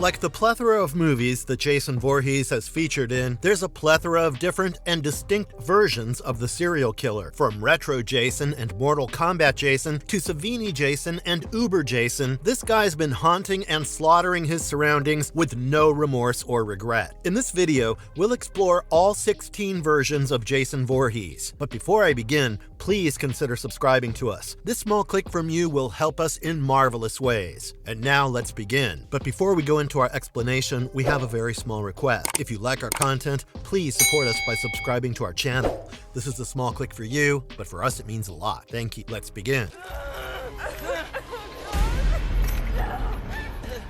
Like the plethora of movies that Jason Voorhees has featured in, there's a plethora of different and distinct versions of the serial killer. From Retro Jason and Mortal Kombat Jason to Savini Jason and Uber Jason, this guy's been haunting and slaughtering his surroundings with no remorse or regret. In this video, we'll explore all 16 versions of Jason Voorhees. But before I begin, please consider subscribing to us. This small click from you will help us in marvelous ways. And now let's begin. But before we go into our explanation, we have a very small request. If you like our content, please support us by subscribing to our channel. This is a small click for you, but for us it means a lot. Thank you. Let's begin.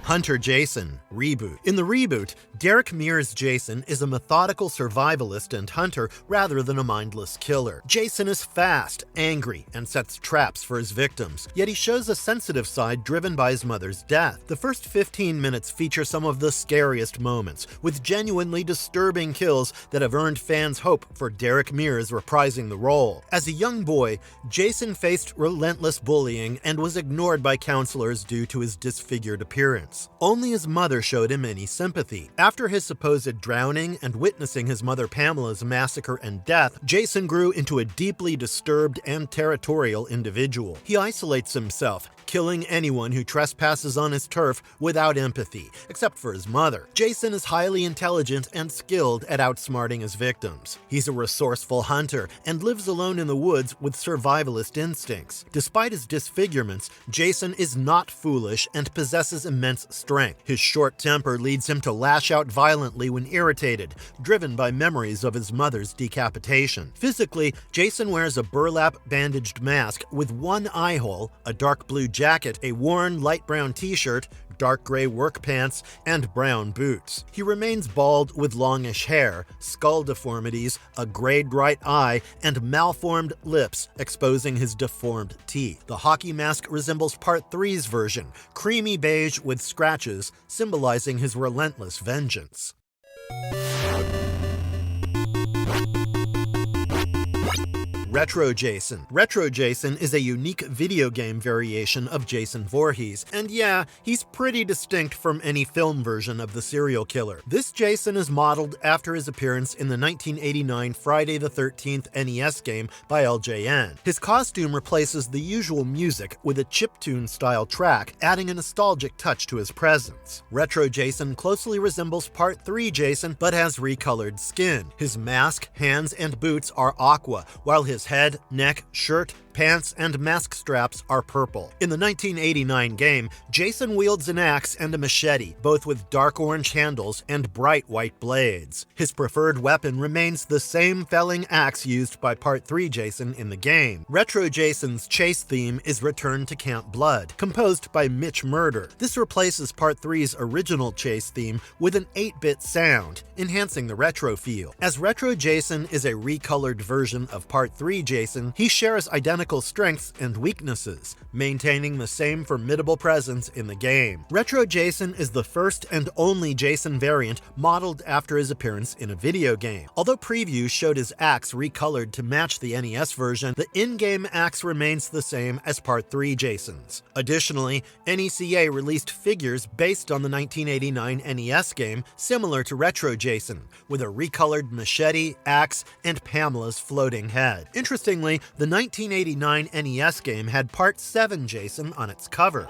Hunter Jason Reboot. In the reboot, Derek Mears' Jason is a methodical survivalist and hunter rather than a mindless killer. Jason is fast, angry, and sets traps for his victims, yet he shows a sensitive side driven by his mother's death. The first 15 minutes feature some of the scariest moments, with genuinely disturbing kills that have earned fans hope for Derek Mears reprising the role. As a young boy, Jason faced relentless bullying and was ignored by counselors due to his disfigured appearance. Only his mother showed him any sympathy. After his supposed drowning and witnessing his mother Pamela's massacre and death, Jason grew into a deeply disturbed and territorial individual. He isolates himself, killing anyone who trespasses on his turf without empathy, except for his mother. Jason is highly intelligent and skilled at outsmarting his victims. He's a resourceful hunter and lives alone in the woods with survivalist instincts. Despite his disfigurements, Jason is not foolish and possesses immense strength. His short temper leads him to lash out violently when irritated, driven by memories of his mother's decapitation. Physically, Jason wears a burlap bandaged mask with one eye hole, a dark blue jacket, a worn light brown t-shirt, dark gray work pants, and brown boots. He remains bald with longish hair, skull deformities, a grayed right eye, and malformed lips exposing his deformed teeth. The hockey mask resembles Part 3's version, creamy beige with scratches, symbolizing his relentless vengeance. Retro Jason. Retro Jason is a unique video game variation of Jason Voorhees, and yeah, he's pretty distinct from any film version of the serial killer. This Jason is modeled after his appearance in the 1989 Friday the 13th NES game by LJN. His costume replaces the usual music with a chiptune-style track, adding a nostalgic touch to his presence. Retro Jason closely resembles Part 3 Jason, but has recolored skin. His mask, hands, and boots are aqua, while his head, neck, shirt, pants, and mask straps are purple. In the 1989 game, Jason wields an axe and a machete, both with dark orange handles and bright white blades. His preferred weapon remains the same felling axe used by Part 3 Jason in the game. Retro Jason's chase theme is Return to Camp Blood, composed by Mitch Murder. This replaces Part 3's original chase theme with an 8-bit sound, enhancing the retro feel. As Retro Jason is a recolored version of Part 3 Jason, he shares identical strengths and weaknesses, maintaining the same formidable presence in the game. Retro Jason is the first and only Jason variant modeled after his appearance in a video game. Although previews showed his axe recolored to match the NES version, the in-game axe remains the same as Part 3 Jason's. Additionally, NECA released figures based on the 1989 NES game similar to Retro Jason, with a recolored machete, axe, and Pamela's floating head. Interestingly, the 1989 NES game had Part 7 Jason on its cover.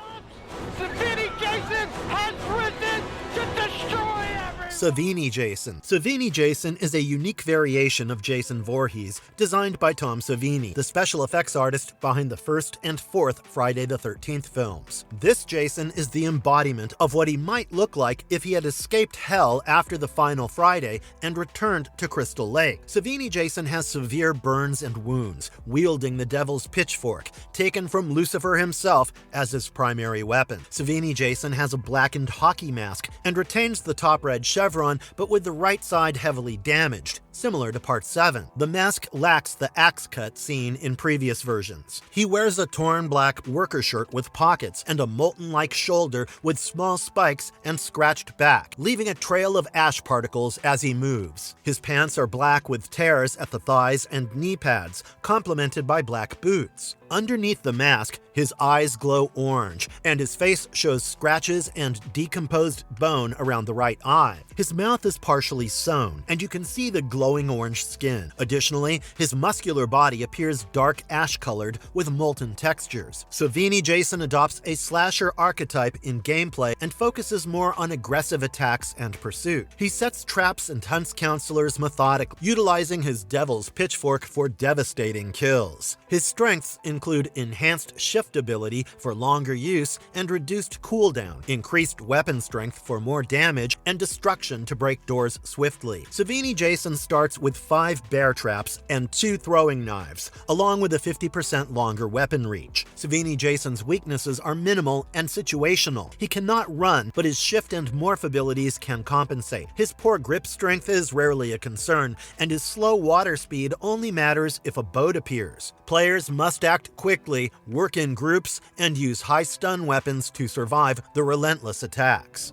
Savini Jason has risen to destroy everything! Savini Jason. Savini Jason is a unique variation of Jason Voorhees, designed by Tom Savini, the special effects artist behind the first and fourth Friday the 13th films. This Jason is the embodiment of what he might look like if he had escaped hell after the final Friday and returned to Crystal Lake. Savini Jason has severe burns and wounds, wielding the devil's pitchfork, taken from Lucifer himself as his primary weapon. Savini Jason has a blackened hockey mask and retains the top red chevron, but with the right side heavily damaged, similar to Part 7. The mask lacks the axe cut seen in previous versions. He wears a torn black worker shirt with pockets and a molten-like shoulder with small spikes and scratched back, leaving a trail of ash particles as he moves. His pants are black with tears at the thighs and knee pads, complemented by black boots. Underneath the mask, his eyes glow orange, and his face shows scratches and decomposed bone around the right eye. His mouth is partially sewn, and you can see the glowing orange skin. Additionally, his muscular body appears dark ash-colored with molten textures. Savini Jason adopts a slasher archetype in gameplay and focuses more on aggressive attacks and pursuit. He sets traps and hunts counselors methodically, utilizing his devil's pitchfork for devastating kills. His strengths include enhanced shift ability for longer use and reduced cooldown, increased weapon strength for more damage, and destruction to break doors swiftly. Savini Jason starts with 5 bear traps and 2 throwing knives, along with a 50% longer weapon reach. Savini Jason's weaknesses are minimal and situational. He cannot run, but his shift and morph abilities can compensate. His poor grip strength is rarely a concern, and his slow water speed only matters if a boat appears. Players must act quickly, work in groups, and use high stun weapons to survive the relentless attacks.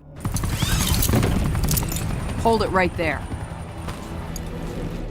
Hold it right there.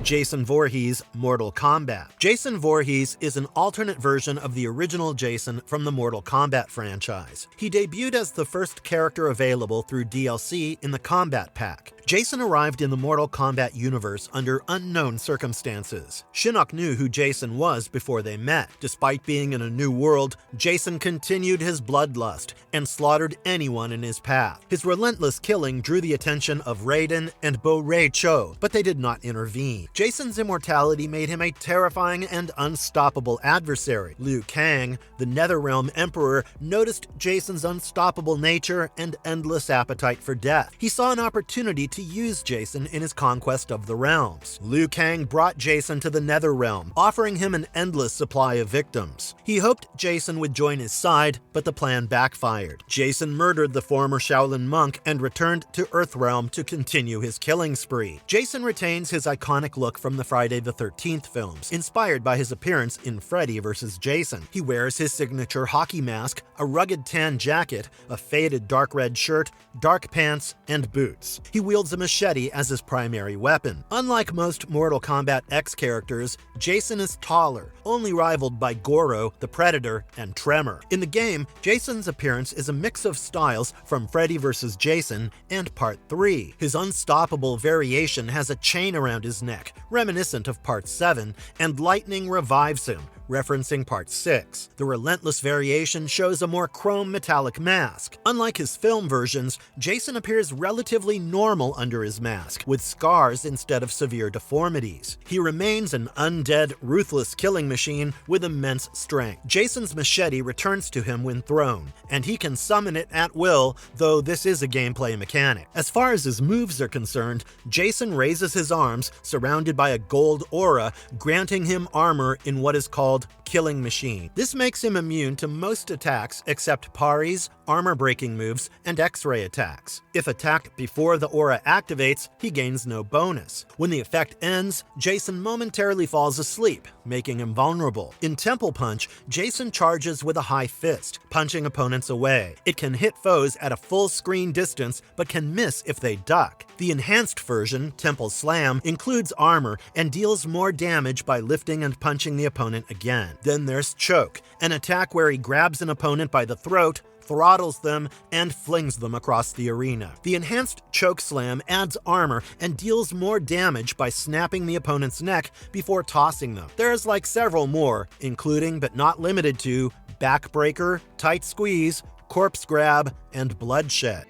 Jason Voorhees, Mortal Kombat. Jason Voorhees is an alternate version of the original Jason from the Mortal Kombat franchise. He debuted as the first character available through DLC in the Combat Pack. Jason arrived in the Mortal Kombat universe under unknown circumstances. Shinnok knew who Jason was before they met. Despite being in a new world, Jason continued his bloodlust and slaughtered anyone in his path. His relentless killing drew the attention of Raiden and Bo-Ray Cho, but they did not intervene. Jason's immortality made him a terrifying and unstoppable adversary. Liu Kang, the Netherrealm Emperor, noticed Jason's unstoppable nature and endless appetite for death. He saw an opportunity to use Jason in his conquest of the realms. Liu Kang brought Jason to the Netherrealm, offering him an endless supply of victims. He hoped Jason would join his side, but the plan backfired. Jason murdered the former Shaolin monk and returned to Earthrealm to continue his killing spree. Jason retains his iconic look from the Friday the 13th films, inspired by his appearance in Freddy vs. Jason. He wears his signature hockey mask, a rugged tan jacket, a faded dark red shirt, dark pants, and boots. He wields a machete as his primary weapon. Unlike most Mortal Kombat X characters, Jason is taller, only rivaled by Goro, the Predator, and Tremor. In the game, Jason's appearance is a mix of styles from Freddy vs. Jason and Part 3. His unstoppable variation has a chain around his neck, reminiscent of Part 7, and lightning revives him, referencing Part 6. The relentless variation shows a more chrome metallic mask. Unlike his film versions, Jason appears relatively normal under his mask, with scars instead of severe deformities. He remains an undead, ruthless killing machine with immense strength. Jason's machete returns to him when thrown, and he can summon it at will, though this is a gameplay mechanic. As far as his moves are concerned, Jason raises his arms, surrounded by a gold aura, granting him armor in what is called Killing Machine. This makes him immune to most attacks except parries, armor-breaking moves, and X-ray attacks. If attacked before the aura activates, he gains no bonus. When the effect ends, Jason momentarily falls asleep, making him vulnerable. In Temple Punch, Jason charges with a high fist, punching opponents away. It can hit foes at a full screen distance, but can miss if they duck. The enhanced version, Temple Slam, includes armor and deals more damage by lifting and punching the opponent again. Then there's Choke, an attack where he grabs an opponent by the throat, throttles them, and flings them across the arena. The enhanced Choke Slam adds armor and deals more damage by snapping the opponent's neck before tossing them. There's like several more, including but not limited to Backbreaker, Tight Squeeze, Corpse Grab, and Bloodshed.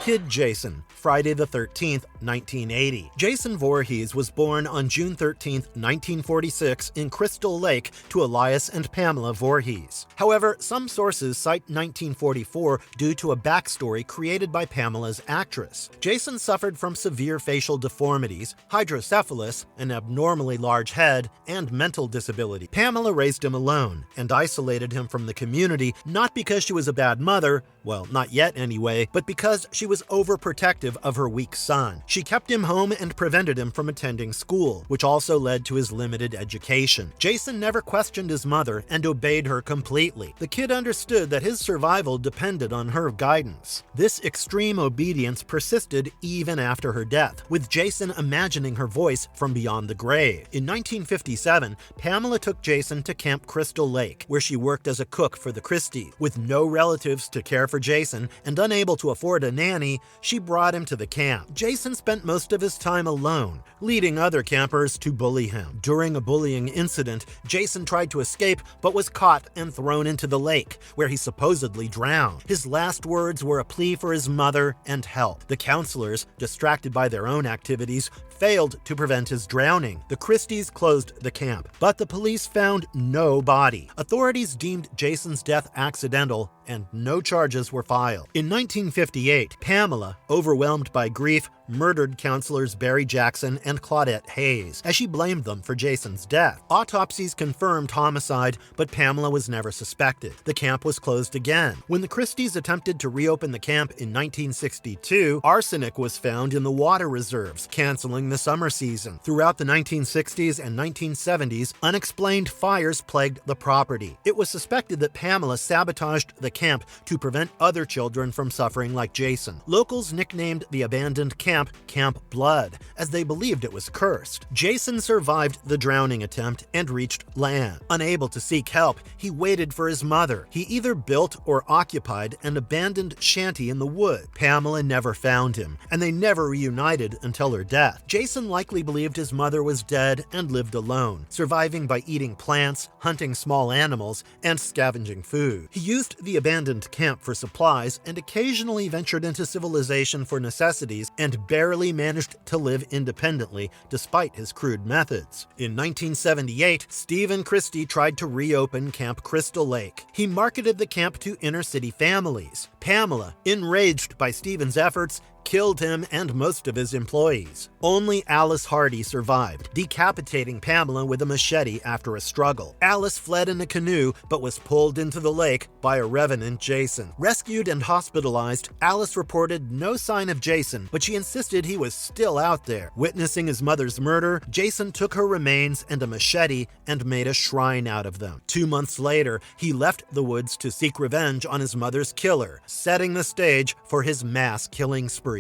Kid Jason, Friday the 13th, 1980. Jason Voorhees was born on June 13, 1946 in Crystal Lake to Elias and Pamela Voorhees. However, some sources cite 1944 due to a backstory created by Pamela's actress. Jason suffered from severe facial deformities, hydrocephalus, an abnormally large head, and mental disability. Pamela raised him alone and isolated him from the community, not because she was a bad mother, well, not yet anyway, but because she was overprotective of her weak son. She kept him home and prevented him from attending school, which also led to his limited education. Jason never questioned his mother and obeyed her completely. The kid understood that his survival depended on her guidance. This extreme obedience persisted even after her death, with Jason imagining her voice from beyond the grave. In 1957, Pamela took Jason to Camp Crystal Lake, where she worked as a cook for the Christies. With no relatives to care for Jason and unable to afford a nanny, she brought him to the camp. Jason spent most of his time alone, leading other campers to bully him. During a bullying incident, Jason tried to escape but was caught and thrown into the lake, where he supposedly drowned. His last words were a plea for his mother and help. The counselors, distracted by their own activities, failed to prevent his drowning. The Christies closed the camp, but the police found no body. Authorities deemed Jason's death accidental, and no charges were filed. In 1958, Pamela, overwhelmed by grief, murdered counselors Barry Jackson and Claudette Hayes, as she blamed them for Jason's death. Autopsies confirmed homicide, but Pamela was never suspected. The camp was closed again. When the Christies attempted to reopen the camp in 1962, arsenic was found in the water reserves, canceling the summer season. Throughout the 1960s and 1970s, unexplained fires plagued the property. It was suspected that Pamela sabotaged the camp to prevent other children from suffering like Jason. Locals nicknamed the abandoned camp Camp Blood, as they believed it was cursed. Jason survived the drowning attempt and reached land. Unable to seek help, he waited for his mother. He either built or occupied an abandoned shanty in the wood. Pamela never found him, and they never reunited until her death. Jason likely believed his mother was dead and lived alone, surviving by eating plants, hunting small animals, and scavenging food. He used the abandoned camp for supplies and occasionally ventured into civilization for necessities, and barely managed to live independently despite his crude methods. In 1978, Stephen Christie tried to reopen Camp Crystal Lake. He marketed the camp to inner-city families. Pamela, enraged by Stephen's efforts, killed him and most of his employees. Only Alice Hardy survived, decapitating Pamela with a machete after a struggle. Alice fled in a canoe but was pulled into the lake by a revenant Jason. Rescued and hospitalized, Alice reported no sign of Jason, but she insisted he was still out there. Witnessing his mother's murder, Jason took her remains and a machete and made a shrine out of them. 2 months later, he left the woods to seek revenge on his mother's killer, setting the stage for his mass killing spree.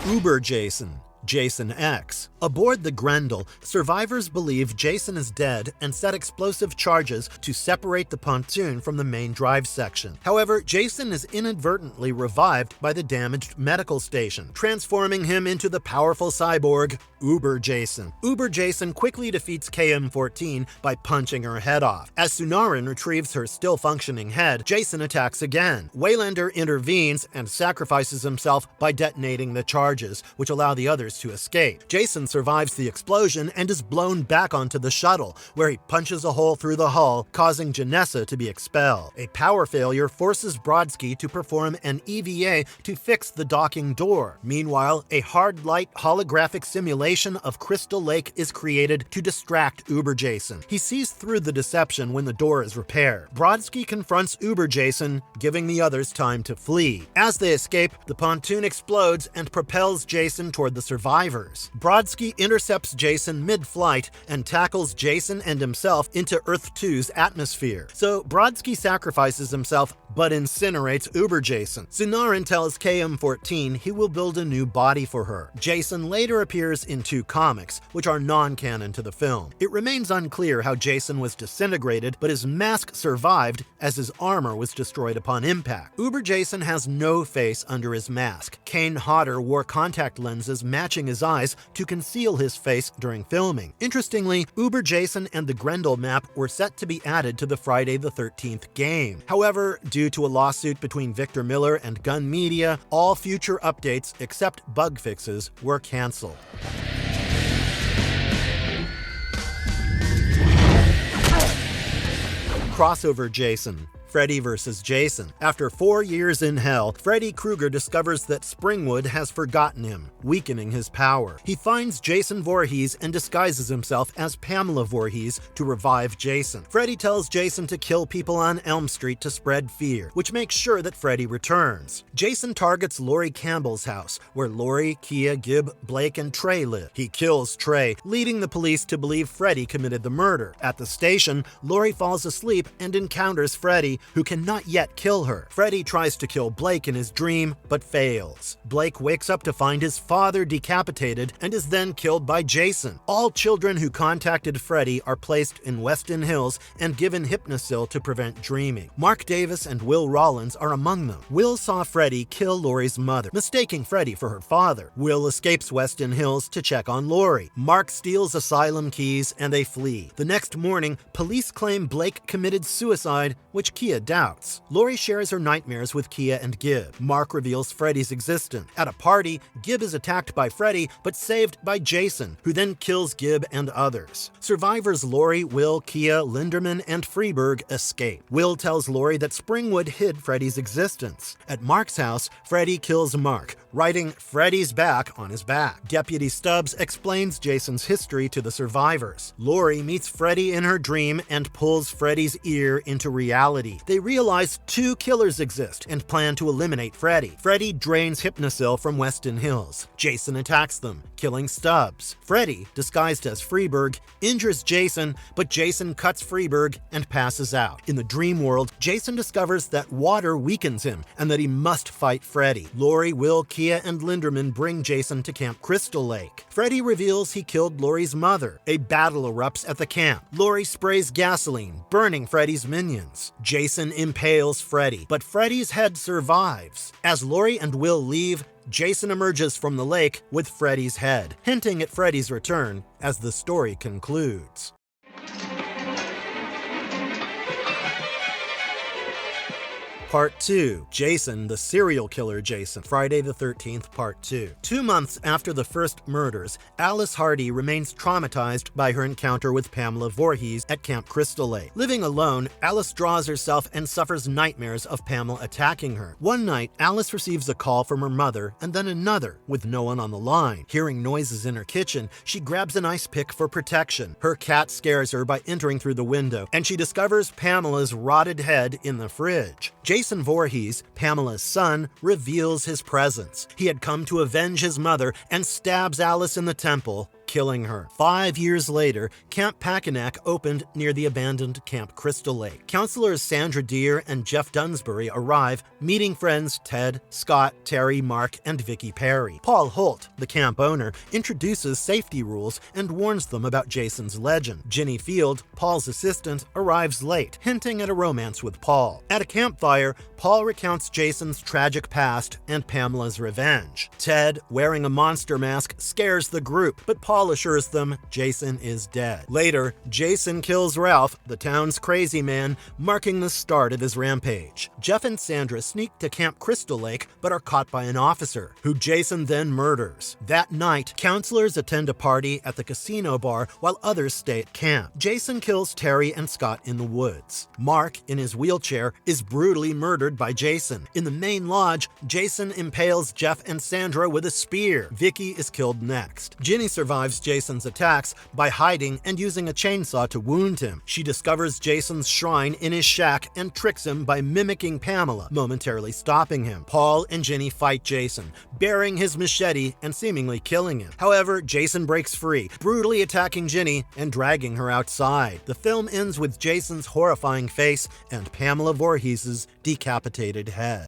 Uber Jason, Jason X. Aboard the Grendel, survivors believe Jason is dead and set explosive charges to separate the pontoon from the main drive section. However, Jason is inadvertently revived by the damaged medical station, transforming him into the powerful cyborg Uber Jason. Uber Jason quickly defeats KM-14 by punching her head off. As Sunarin retrieves her still-functioning head, Jason attacks again. Waylander intervenes and sacrifices himself by detonating the charges, which allow the others to escape. Jason survives the explosion and is blown back onto the shuttle, where he punches a hole through the hull, causing Janessa to be expelled. A power failure forces Brodsky to perform an EVA to fix the docking door. Meanwhile, a hard light holographic simulation of Crystal Lake is created to distract Uber Jason. He sees through the deception when the door is repaired. Brodsky confronts Uber Jason, giving the others time to flee. As they escape, the pontoon explodes and propels Jason toward the survivors. Brodsky intercepts Jason mid-flight and tackles Jason and himself into Earth 2's atmosphere. So Brodsky sacrifices himself but incinerates Uber Jason. Sunarin tells KM-14 he will build a new body for her. Jason later appears in 2 comics, which are non-canon to the film. It remains unclear how Jason was disintegrated, but his mask survived as his armor was destroyed upon impact. Uber Jason has no face under his mask. Kane Hodder wore contact lenses matching patching his eyes to conceal his face during filming. Interestingly, Uber Jason and the Grendel map were set to be added to the Friday the 13th game. However, due to a lawsuit between Victor Miller and Gun Media, all future updates except bug fixes were cancelled. Crossover Jason. Freddy vs. Jason. After 4 years in hell, Freddy Krueger discovers that Springwood has forgotten him, weakening his power. He finds Jason Voorhees and disguises himself as Pamela Voorhees to revive Jason. Freddy tells Jason to kill people on Elm Street to spread fear, which makes sure that Freddy returns. Jason targets Laurie Campbell's house, where Laurie, Kia, Gib, Blake, and Trey live. He kills Trey, leading the police to believe Freddy committed the murder. At the station, Laurie falls asleep and encounters Freddy, who cannot yet kill her. Freddy tries to kill Blake in his dream, but fails. Blake wakes up to find his father decapitated and is then killed by Jason. All children who contacted Freddy are placed in Weston Hills and given Hypnosil to prevent dreaming. Mark Davis and Will Rollins are among them. Will saw Freddy kill Laurie's mother, mistaking Freddy for her father. Will escapes Weston Hills to check on Laurie. Mark steals asylum keys and they flee. The next morning, police claim Blake committed suicide, which Kia doubts. Laurie shares her nightmares with Kia and Gib. Mark reveals Freddy's existence. At a party, Gib is attacked by Freddy, but saved by Jason, who then kills Gib and others. Survivors Laurie, Will, Kia, Linderman, and Freeberg escape. Will tells Laurie that Springwood hid Freddy's existence. At Mark's house, Freddy kills Mark, writing Freddy's back on his back. Deputy Stubbs explains Jason's history to the survivors. Laurie meets Freddy in her dream and pulls Freddy's ear into reality. They realize 2 killers exist and plan to eliminate Freddy. Freddy drains Hypnosil from Weston Hills. Jason attacks them, killing Stubbs. Freddy, disguised as Freeberg, injures Jason, but Jason cuts Freeberg and passes out. In the dream world, Jason discovers that water weakens him and that he must fight Freddy. Laurie, Will, Kia, and Linderman bring Jason to Camp Crystal Lake. Freddy reveals he killed Laurie's mother. A battle erupts at the camp. Laurie sprays gasoline, burning Freddy's minions. Jason impales Freddy, but Freddy's head survives. As Laurie and Will leave, Jason emerges from the lake with Freddy's head, hinting at Freddy's return as the story concludes. Part 2. Jason, the Serial Killer Jason. Friday the 13th, Part 2. 2 months after the first murders, Alice Hardy remains traumatized by her encounter with Pamela Voorhees at Camp Crystal Lake. Living alone, Alice draws herself and suffers nightmares of Pamela attacking her. One night, Alice receives a call from her mother and then another, with no one on the line. Hearing noises in her kitchen, she grabs an ice pick for protection. Her cat scares her by entering through the window, and she discovers Pamela's rotted head in the fridge. Jason Voorhees, Pamela's son, reveals his presence. He had come to avenge his mother and stabs Alice in the temple, killing her. 5 years later, Camp Packanack opened near the abandoned Camp Crystal Lake. Counselors Sandra Deere and Jeff Dunsbury arrive, meeting friends Ted, Scott, Terry, Mark, and Vicky Perry. Paul Holt, the camp owner, introduces safety rules and warns them about Jason's legend. Ginny Field, Paul's assistant, arrives late, hinting at a romance with Paul. At a campfire, Paul recounts Jason's tragic past and Pamela's revenge. Ted, wearing a monster mask, scares the group, but Paul assures them Jason is dead. Later, Jason kills Ralph, the town's crazy man, marking the start of his rampage. Jeff and Sandra sneak to Camp Crystal Lake, but are caught by an officer, who Jason then murders. That night, counselors attend a party at the casino bar while others stay at camp. Jason kills Terry and Scott in the woods. Mark, in his wheelchair, is brutally murdered by Jason. In the main lodge, Jason impales Jeff and Sandra with a spear. Vicky is killed next. Ginny survives Jason's attacks by hiding and using a chainsaw to wound him. She discovers Jason's shrine in his shack and tricks him by mimicking Pamela, momentarily stopping him. Paul and Ginny fight Jason, bearing his machete and seemingly killing him. However, Jason breaks free, brutally attacking Ginny and dragging her outside. The film ends with Jason's horrifying face and Pamela Voorhees' decapitated head.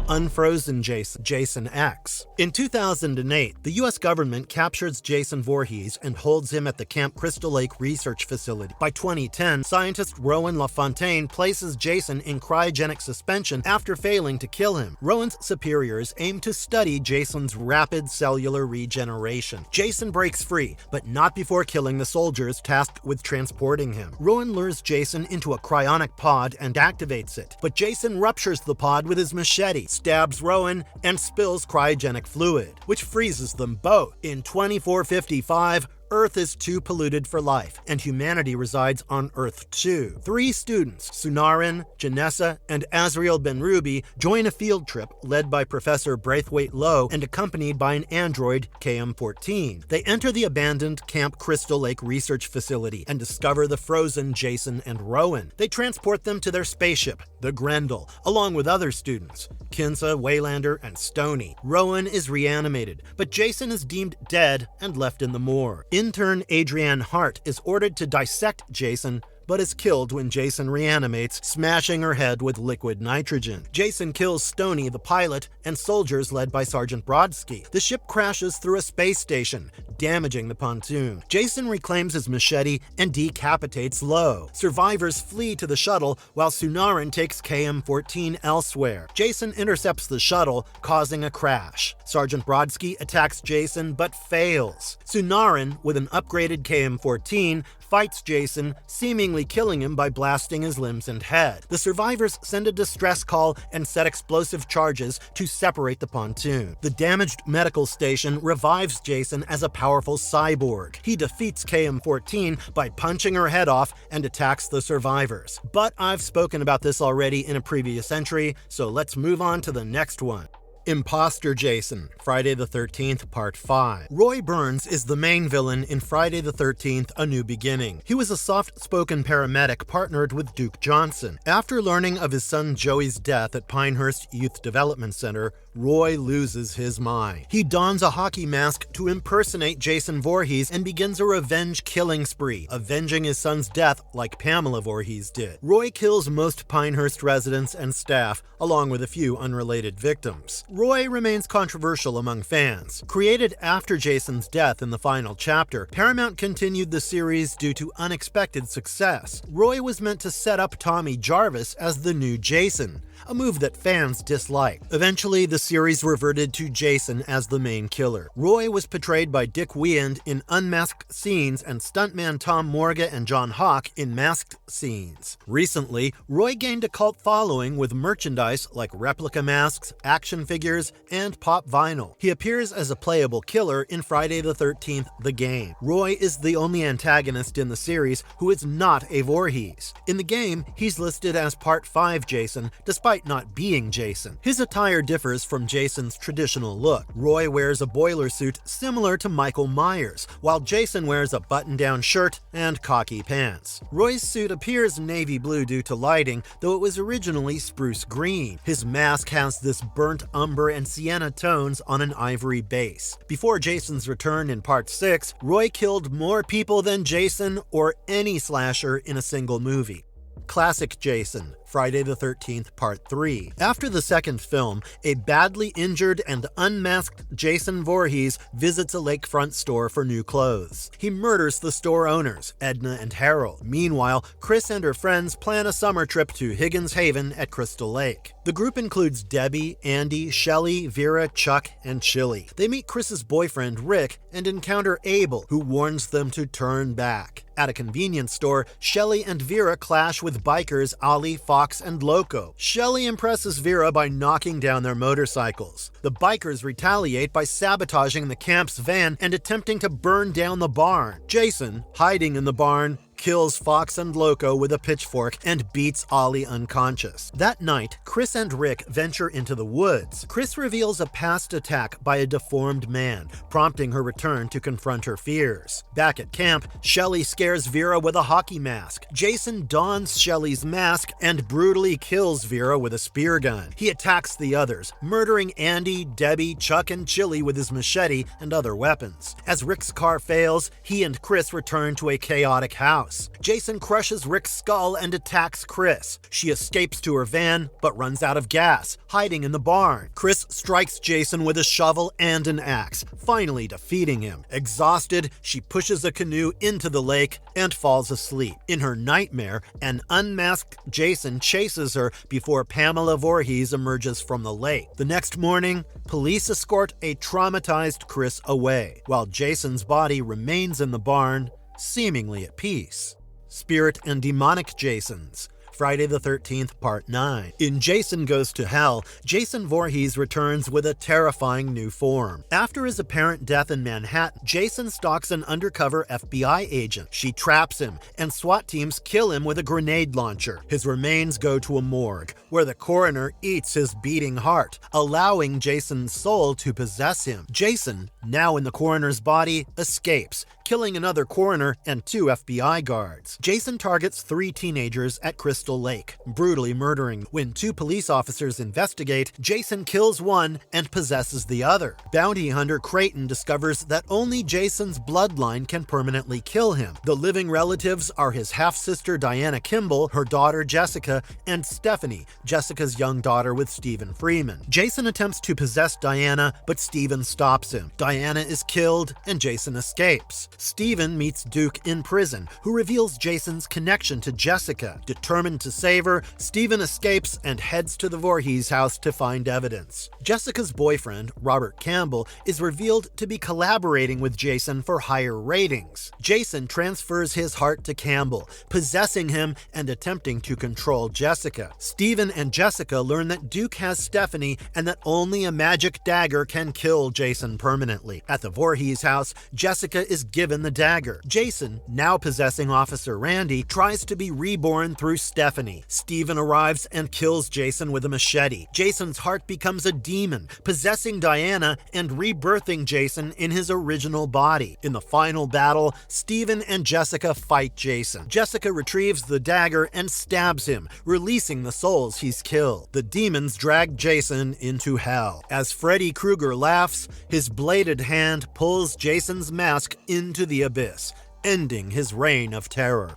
Unfrozen Jason, Jason X. In 2008, the US government captures Jason Voorhees and holds him at the Camp Crystal Lake Research Facility. By 2010, scientist Rowan LaFontaine places Jason in cryogenic suspension after failing to kill him. Rowan's superiors aim to study Jason's rapid cellular regeneration. Jason breaks free, but not before killing the soldiers tasked with transporting him. Rowan lures Jason into a cryonic pod and activates it, but Jason ruptures the pod with his machete, stabs Rowan, and spills cryogenic fluid, which freezes them both. In 2455, Earth is too polluted for life, and humanity resides on Earth 2. 3 students, Sunarin, Janessa, and Azriel Ben-Ruby, join a field trip led by Professor Braithwaite Lowe and accompanied by an android, KM-14. They enter the abandoned Camp Crystal Lake Research Facility and discover the frozen Jason and Rowan. They transport them to their spaceship, the Grendel, along with other students, Kinsa, Waylander, and Stony. Rowan is reanimated, but Jason is deemed dead and left in the morgue. Intern Adrienne Hart is ordered to dissect Jason, but is killed when Jason reanimates, smashing her head with liquid nitrogen. Jason kills Stony, the pilot, and soldiers led by Sergeant Brodsky. The ship crashes through a space station, damaging the pontoon. Jason reclaims his machete and decapitates Lowe. Survivors flee to the shuttle while Sunarin takes KM-14 elsewhere. Jason intercepts the shuttle, causing a crash. Sergeant Brodsky attacks Jason but fails. Sunarin, with an upgraded KM-14, fights Jason, seemingly killing him by blasting his limbs and head. The survivors send a distress call and set explosive charges to separate the pontoon. The damaged medical station revives Jason as a powerful cyborg. He defeats KM-14 by punching her head off and attacks the survivors. But I've spoken about this already in a previous entry, so let's move on to the next one. Imposter Jason, Friday the 13th, Part 5. Roy Burns is the main villain in Friday the 13th, A New Beginning. He was a soft-spoken paramedic partnered with Duke Johnson. After learning of his son Joey's death at Pinehurst Youth Development Center, Roy loses his mind. He dons a hockey mask to impersonate Jason Voorhees and begins a revenge-killing spree, avenging his son's death like Pamela Voorhees did. Roy kills most Pinehurst residents and staff, along with a few unrelated victims. Roy remains controversial among fans. Created after Jason's death in the final chapter, Paramount continued the series due to unexpected success. Roy was meant to set up Tommy Jarvis as the new Jason, a move that fans disliked. Eventually, the series reverted to Jason as the main killer. Roy was portrayed by Dick Wiend in unmasked scenes and stuntman Tom Morga and John Hawk in masked scenes. Recently, Roy gained a cult following with merchandise like replica masks, action figures, and pop vinyl. He appears as a playable killer in Friday the 13th, The Game. Roy is the only antagonist in the series who is not a Voorhees. In the game, he's listed as Part 5 Jason, despite not being Jason. His attire differs from Jason's traditional look. Roy wears a boiler suit similar to Michael Myers, while Jason wears a button-down shirt and khaki pants. Roy's suit appears navy blue due to lighting, though it was originally spruce green. His mask has this burnt umber and sienna tones on an ivory base. Before Jason's return in Part 6, Roy killed more people than Jason or any slasher in a single movie. Classic Jason, Friday the 13th, Part 3. After the second film, a badly injured and unmasked Jason Voorhees visits a lakefront store for new clothes. He murders the store owners, Edna and Harold. Meanwhile, Chris and her friends plan a summer trip to Higgins Haven at Crystal Lake. The group includes Debbie, Andy, Shelley, Vera, Chuck, and Chili. They meet Chris's boyfriend, Rick, and encounter Abel, who warns them to turn back. At a convenience store, Shelley and Vera clash with bikers Ollie, Fox, and Loco. Shelley impresses Vera by knocking down their motorcycles. The bikers retaliate by sabotaging the camp's van and attempting to burn down the barn. Jason, hiding in the barn, kills Fox and Loco with a pitchfork and beats Ollie unconscious. That night, Chris and Rick venture into the woods. Chris reveals a past attack by a deformed man, prompting her return to confront her fears. Back at camp, Shelley scares Vera with a hockey mask. Jason dons Shelley's mask and brutally kills Vera with a spear gun. He attacks the others, murdering Andy, Debbie, Chuck, and Chili with his machete and other weapons. As Rick's car fails, he and Chris return to a chaotic house. house. Jason crushes Rick's skull and attacks Chris. She escapes to her van, but runs out of gas, hiding in the barn. Chris strikes Jason with a shovel and an axe, finally defeating him. Exhausted, she pushes a canoe into the lake and falls asleep. In her nightmare, an unmasked Jason chases her before Pamela Voorhees emerges from the lake. The next morning, police escort a traumatized Chris away, while Jason's body remains in the barn, seemingly at peace. Spirit and Demonic Jasons. Friday the 13th, Part 9. In Jason Goes to Hell, Jason Voorhees returns with a terrifying new form. After his apparent death in Manhattan, Jason stalks an undercover FBI agent. She traps him, and SWAT teams kill him with a grenade launcher. His remains go to a morgue, where the coroner eats his beating heart, allowing Jason's soul to possess him. Jason, now in the coroner's body, escapes, killing another coroner and 2 FBI guards. Jason targets 3 teenagers at Crystal Lake, brutally murdering. When 2 police officers investigate, Jason kills one and possesses the other. Bounty hunter Creighton discovers that only Jason's bloodline can permanently kill him. The living relatives are his half-sister Diana Kimball, her daughter Jessica, and Stephanie, Jessica's young daughter with Stephen Freeman. Jason attempts to possess Diana, but Stephen stops him. Diana is killed, and Jason escapes. Stephen meets Duke in prison, who reveals Jason's connection to Jessica. Determined to save her, Stephen escapes and heads to the Voorhees house to find evidence. Jessica's boyfriend, Robert Campbell, is revealed to be collaborating with Jason for higher ratings. Jason transfers his heart to Campbell, possessing him and attempting to control Jessica. Stephen and Jessica learn that Duke has Stephanie and that only a magic dagger can kill Jason permanently. At the Voorhees house, Jessica is given the dagger. Jason, now possessing Officer Randy, tries to be reborn through Stephanie. Stephen arrives and kills Jason with a machete. Jason's heart becomes a demon, possessing Diana and rebirthing Jason in his original body. In the final battle, Stephen and Jessica fight Jason. Jessica retrieves the dagger and stabs him, releasing the souls he's killed. The demons drag Jason into hell. As Freddy Krueger laughs, his bladed hand pulls Jason's mask into the abyss, ending his reign of terror.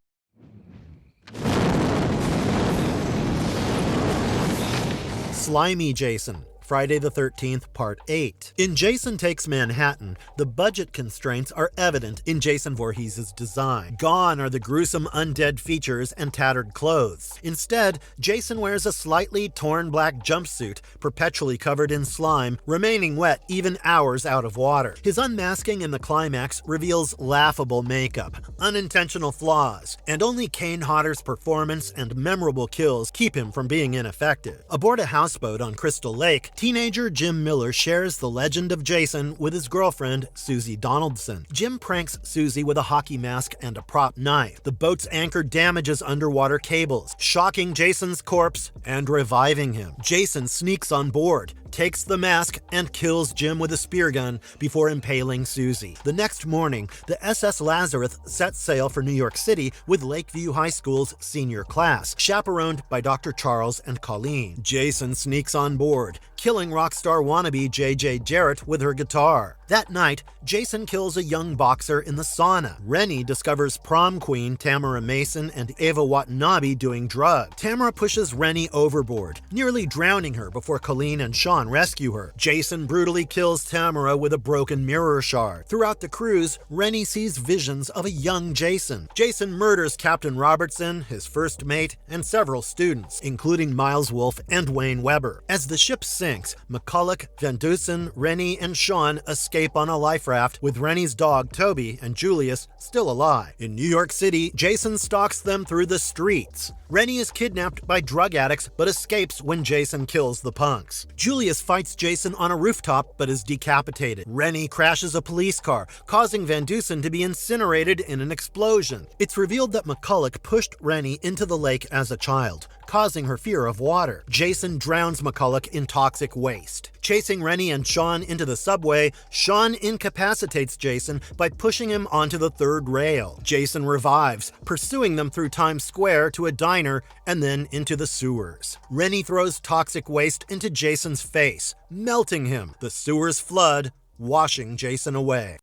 Slimy Jason. Friday the 13th, Part 8. In Jason Takes Manhattan, the budget constraints are evident in Jason Voorhees' design. Gone are the gruesome undead features and tattered clothes. Instead, Jason wears a slightly torn black jumpsuit, perpetually covered in slime, remaining wet even hours out of water. His unmasking in the climax reveals laughable makeup, unintentional flaws, and only Kane Hodder's performance and memorable kills keep him from being ineffective. Aboard a houseboat on Crystal Lake, teenager Jim Miller shares the legend of Jason with his girlfriend, Susie Donaldson. Jim pranks Susie with a hockey mask and a prop knife. The boat's anchor damages underwater cables, shocking Jason's corpse and reviving him. Jason sneaks on board, takes the mask, and kills Jim with a spear gun before impaling Susie. The next morning, the SS Lazarus sets sail for New York City with Lakeview High School's senior class, chaperoned by Dr. Charles and Colleen. Jason sneaks on board, killing rock star wannabe J.J. Jarrett with her guitar. That night, Jason kills a young boxer in the sauna. Rennie discovers prom queen Tamara Mason and Ava Watanabe doing drugs. Tamara pushes Rennie overboard, nearly drowning her before Colleen and Sean rescue her. Jason brutally kills Tamara with a broken mirror shard. Throughout the cruise, Rennie sees visions of a young Jason. Jason murders Captain Robertson, his first mate, and several students, including Miles Wolfe and Wayne Weber. As the ship sinks, McCulloch, Van Dusen, Rennie, and Sean escape on a life raft with Rennie's dog Toby and Julius still alive. In New York City, Jason stalks them through the streets. Rennie is kidnapped by drug addicts but escapes when Jason kills the punks. Julius fights Jason on a rooftop but is decapitated. Rennie crashes a police car, causing Van Dusen to be incinerated in an explosion. It's revealed that McCulloch pushed Rennie into the lake as a child, causing her fear of water. Jason drowns McCulloch in toxic waste. Chasing Rennie and Sean into the subway, Sean incapacitates Jason by pushing him onto the third rail. Jason revives, pursuing them through Times Square to a diner and then into the sewers. Rennie throws toxic waste into Jason's face, melting him. The sewers flood, washing Jason away.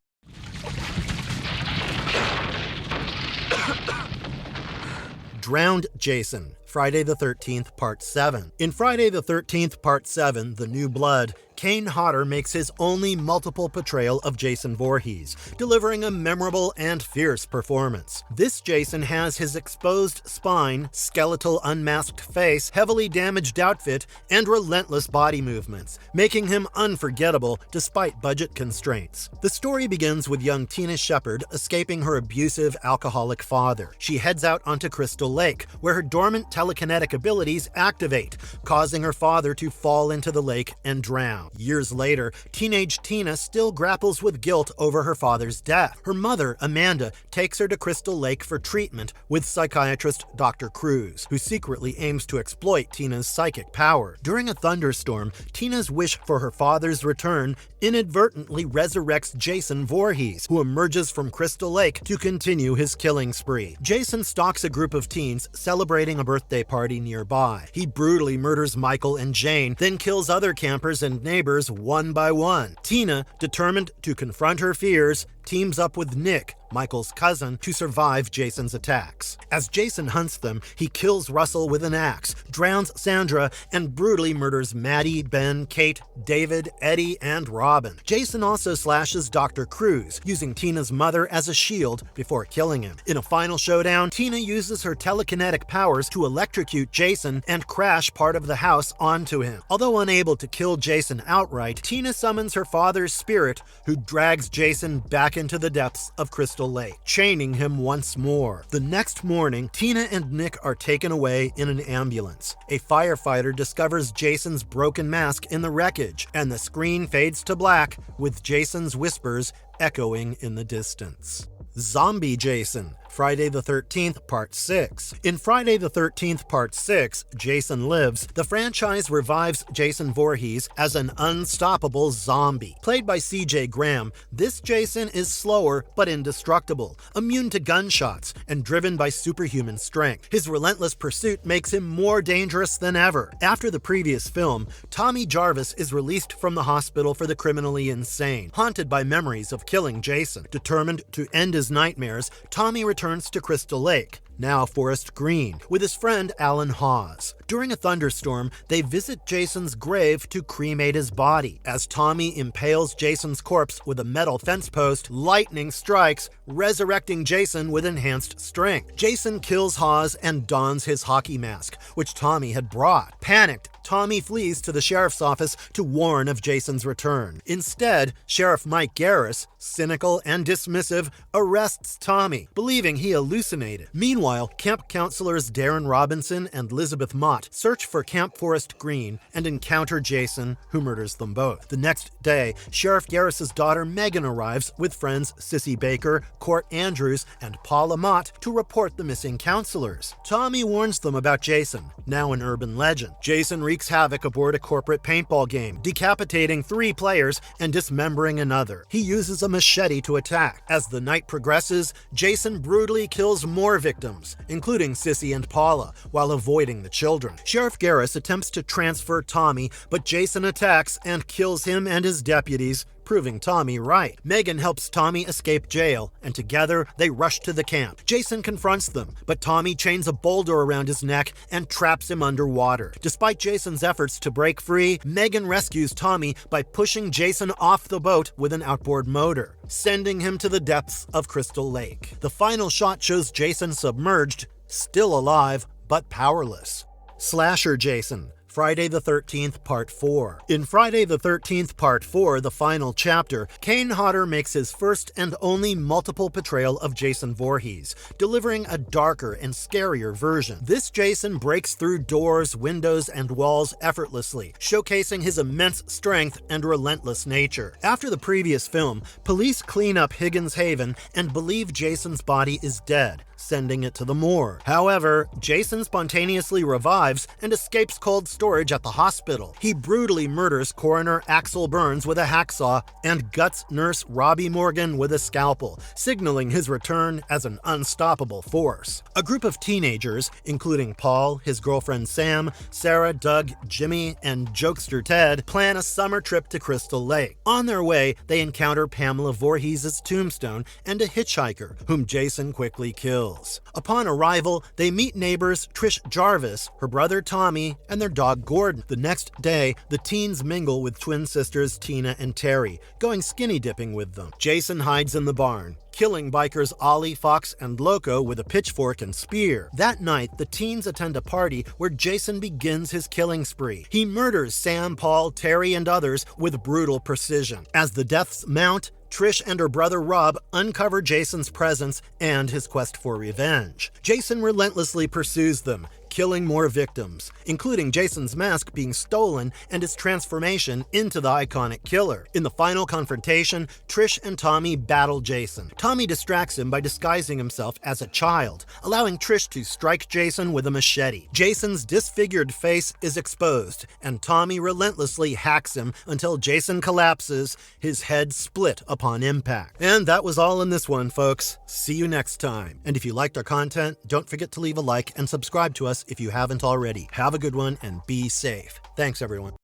drowned Jason, Friday the 13th Part 7. In Friday the 13th Part 7, The New Blood, Kane Hodder makes his only multiple portrayal of Jason Voorhees, delivering a memorable and fierce performance. This Jason has his exposed spine, skeletal unmasked face, heavily damaged outfit, and relentless body movements, making him unforgettable despite budget constraints. The story begins with young Tina Shepard escaping her abusive, alcoholic father. She heads out onto Crystal Lake, where her dormant telekinetic abilities activate, causing her father to fall into the lake and drown. Years later, teenage Tina still grapples with guilt over her father's death. Her mother, Amanda, takes her to Crystal Lake for treatment with psychiatrist Dr. Cruz, who secretly aims to exploit Tina's psychic power. During a thunderstorm, Tina's wish for her father's return inadvertently resurrects Jason Voorhees, who emerges from Crystal Lake to continue his killing spree. Jason stalks a group of teens celebrating a birthday party nearby. He brutally murders Michael and Jane, then kills other campers and neighbors one by one. Tina, determined to confront her fears, teams up with Nick, Michael's cousin, to survive Jason's attacks. As Jason hunts them, he kills Russell with an axe, drowns Sandra, and brutally murders Maddie, Ben, Kate, David, Eddie, and Robin. Jason also slashes Dr. Cruz, using Tina's mother as a shield before killing him. In a final showdown, Tina uses her telekinetic powers to electrocute Jason and crash part of the house onto him. Although unable to kill Jason outright, Tina summons her father's spirit, who drags Jason back into the depths of Crystal Lake, chaining him once more. The next morning, Tina and Nick are taken away in an ambulance. A firefighter discovers Jason's broken mask in the wreckage, and the screen fades to black, with Jason's whispers echoing in the distance. Zombie Jason, Friday the 13th Part 6. In Friday the 13th Part 6, Jason Lives, the franchise revives Jason Voorhees as an unstoppable zombie. Played by C.J. Graham, this Jason is slower but indestructible, immune to gunshots, and driven by superhuman strength. His relentless pursuit makes him more dangerous than ever. After the previous film, Tommy Jarvis is released from the hospital for the criminally insane, haunted by memories of killing Jason. Determined to end his nightmares, Tommy returns to Crystal Lake, now Forest Green, with his friend Alan Hawes. During a thunderstorm, they visit Jason's grave to cremate his body. As Tommy impales Jason's corpse with a metal fence post, lightning strikes, resurrecting Jason with enhanced strength. Jason kills Hawes and dons his hockey mask, which Tommy had brought. Panicked, Tommy flees to the sheriff's office to warn of Jason's return. Instead, Sheriff Mike Garris, cynical and dismissive, arrests Tommy, believing he hallucinated. Meanwhile, camp counselors Darren Robinson and Elizabeth Mott search for Camp Forest Green and encounter Jason, who murders them both. The next day, Sheriff Garris's daughter Megan arrives with friends Sissy Baker, Court Andrews, and Paula Mott to report the missing counselors. Tommy warns them about Jason, now an urban legend. Jason wreaks havoc aboard a corporate paintball game, decapitating 3 players and dismembering another. He uses a machete to attack. As the night progresses, Jason brutally kills more victims, including Sissy and Paula, while avoiding the children. Sheriff Garris attempts to transfer Tommy, but Jason attacks and kills him and his deputies, proving Tommy right. Megan helps Tommy escape jail, and together they rush to the camp. Jason confronts them, but Tommy chains a boulder around his neck and traps him underwater. Despite Jason's efforts to break free, Megan rescues Tommy by pushing Jason off the boat with an outboard motor, sending him to the depths of Crystal Lake. The final shot shows Jason submerged, still alive, but powerless. Slasher Jason, Friday the 13th Part 4. In Friday the 13th Part 4, the final chapter, Kane Hodder makes his first and only multiple portrayal of Jason Voorhees, delivering a darker and scarier version. This Jason breaks through doors, windows, and walls effortlessly, showcasing his immense strength and relentless nature. After the previous film, police clean up Higgins Haven and believe Jason's body is dead, sending it to the morgue. However, Jason spontaneously revives and escapes cold storage at the hospital. He brutally murders coroner Axel Burns with a hacksaw and guts nurse Robbie Morgan with a scalpel, signaling his return as an unstoppable force. A group of teenagers, including Paul, his girlfriend Sam, Sarah, Doug, Jimmy, and jokester Ted, plan a summer trip to Crystal Lake. On their way, they encounter Pamela Voorhees' tombstone and a hitchhiker, whom Jason quickly kills. Hills. Upon arrival, they meet neighbors Trish Jarvis, her brother Tommy, and their dog Gordon. The next day, the teens mingle with twin sisters Tina and Terry, going skinny dipping with them. Jason hides in the barn, killing bikers Ollie, Fox, and Loco with a pitchfork and spear. That night, the teens attend a party where Jason begins his killing spree. He murders Sam, Paul, Terry, and others with brutal precision. As the deaths mount, Trish and her brother Rob uncover Jason's presence and his quest for revenge. Jason relentlessly pursues them, killing more victims, including Jason's mask being stolen and his transformation into the iconic killer. In the final confrontation, Trish and Tommy battle Jason. Tommy distracts him by disguising himself as a child, allowing Trish to strike Jason with a machete. Jason's disfigured face is exposed, and Tommy relentlessly hacks him until Jason collapses, his head split upon impact. And that was all in this one, folks. See you next time. And if you liked our content, don't forget to leave a like and subscribe to us if you haven't already. Have a good one and be safe. Thanks, everyone.